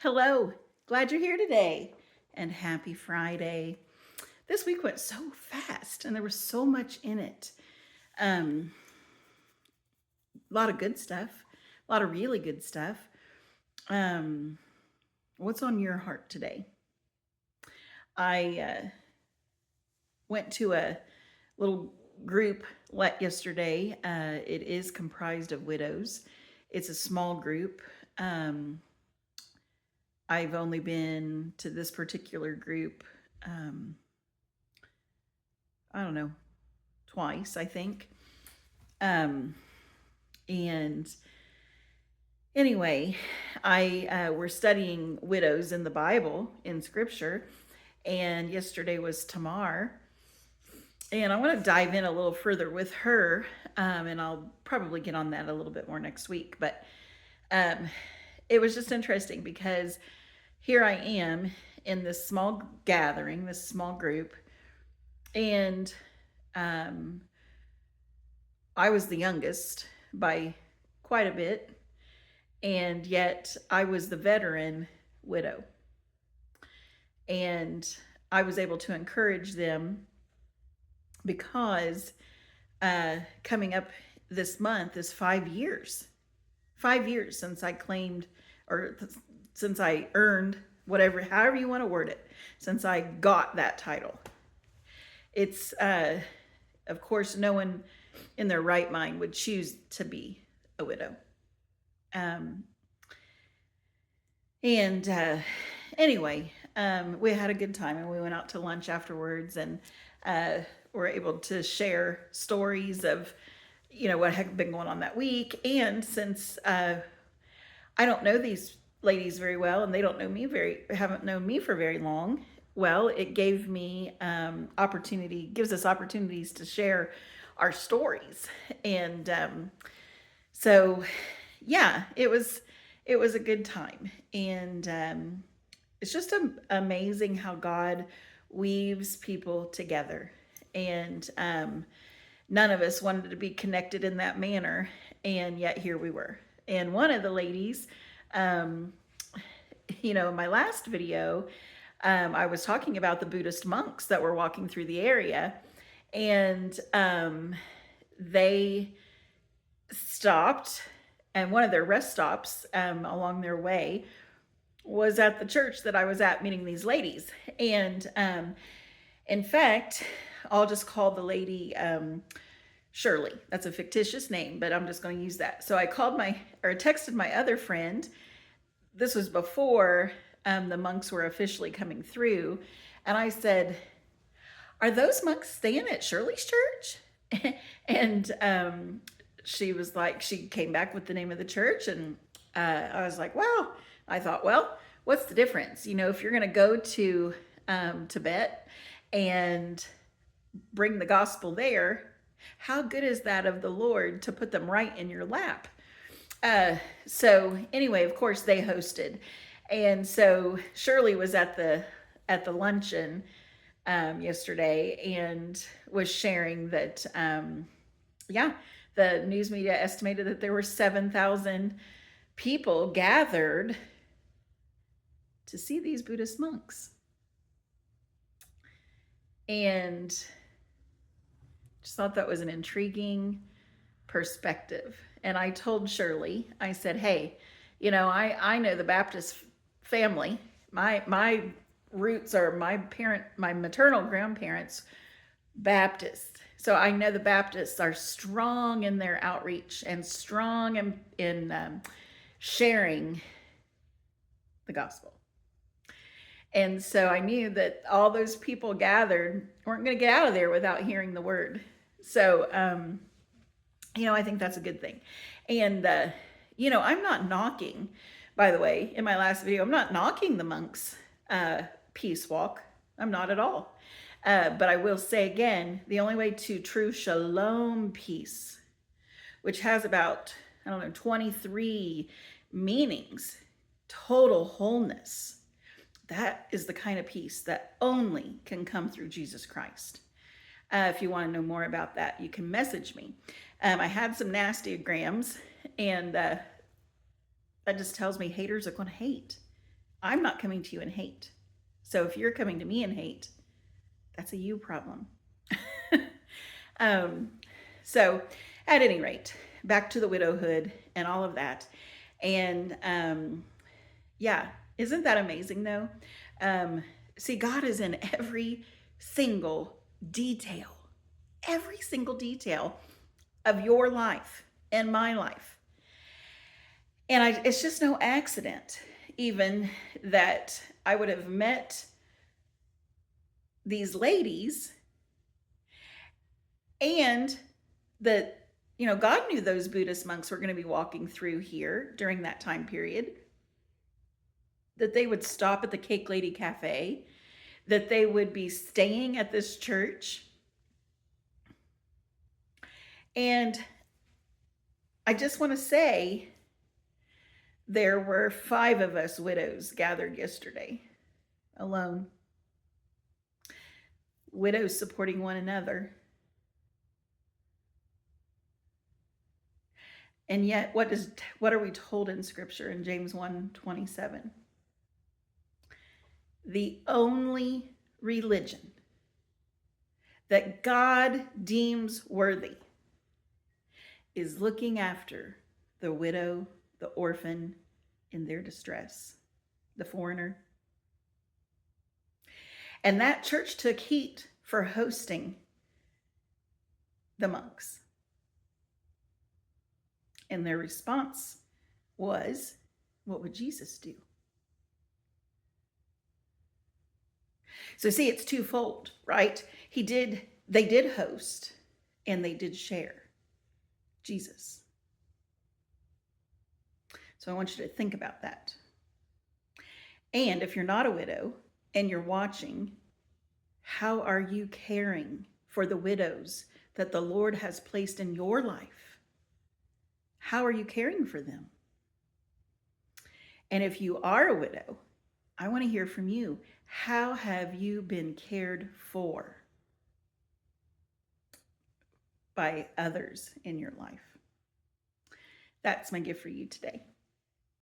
Hello, glad you're here today and happy Friday. This week went so fast and there was so much in it. A lot of good stuff, a lot of really good stuff. Um, what's on your heart today? I went to a little group yesterday. It is comprised of widows. It's a small group. Um, I've only been to this particular group. Um, I don't know, twice, I think. Um, and anyway, I we're studying widows in the Bible in Scripture, and yesterday was Tamar, and I want to dive in a little further with her, and I'll probably get on that a little bit more next week. But um, it was just interesting because here I am in this small gathering, this small group, and um, I was the youngest by quite a bit, and yet I was the veteran widow. And I was able to encourage them because coming up this month is 5 years. 5 years since I claimed or since I earned whatever, however you want to word it, since I got that title. It's, of course, no one in their right mind would choose to be a widow. Um, and anyway, we had a good time and we went out to lunch afterwards and were able to share stories of, what had been going on that week. And since I don't know these ladies very well and they don't know me haven't known me for very long, well, it gave me gives us opportunities to share our stories. And so yeah, it was a good time. And it's just amazing how God weaves people together. And none of us wanted to be connected in that manner, and yet here we were. And one of the ladies, um, in my last video, I was talking about the Buddhist monks that were walking through the area, and they stopped, and one of their rest stops along their way was at the church that I was at meeting these ladies. And in fact, I'll just call the lady Shirley. That's a fictitious name, but I'm just going to use that. So I texted my other friend. This was before the monks were officially coming through. And I said, "Are those monks staying at Shirley's church?" And she was like, she came back with the name of the church. And I was like, wow. I thought, well, what's the difference? If you're going to go to Tibet and bring the gospel there, how good is that of the Lord to put them right in your lap? So anyway, of course they hosted. And so Shirley was at the luncheon yesterday and was sharing that, yeah, the news media estimated that there were 7,000 people gathered to see these Buddhist monks. And just thought that was an intriguing perspective. And I told Shirley, I said, hey, I know the Baptist family. My roots are my maternal grandparents, Baptist. So I know the Baptists are strong in their outreach and strong in sharing the gospel. And so I knew that all those people gathered weren't going to get out of there without hearing the word. So, I think that's a good thing. And, I'm not knocking, by the way, in my last video, I'm not knocking the monks' peace walk. I'm not at all. But I will say again, the only way to true shalom peace, which has about, 23 meanings, total wholeness, that is the kind of peace that only can come through Jesus Christ. If you want to know more about that, you can message me. I had some nastygrams, and that just tells me haters are going to hate. I'm not coming to you in hate. So if you're coming to me in hate, that's a you problem. um, so, at any rate, back to the widowhood and all of that. And yeah, isn't that amazing though? Um, See, God is in single detail, every single detail of your life and my life. And it's just no accident, even that I would have met these ladies and that, God knew those Buddhist monks were going to be walking through here during that time period, that they would stop at the Cake Lady Cafe, that they would be staying at this church. And I just want to say, there were 5 of us widows gathered yesterday alone. Widows supporting one another. And yet, what are we told in Scripture in James 1:27? The only religion that God deems worthy is looking after the widow, the orphan in their distress, the foreigner. And that church took heat for hosting the monks. And their response was, what would Jesus do? So see, it's twofold, right? They did host and they did share Jesus. So I want you to think about that. And if you're not a widow and you're watching, how are you caring for the widows that the Lord has placed in your life? How are you caring for them? And if you are a widow, I want to hear from you. How have you been cared for by others in your life? That's my gift for you today.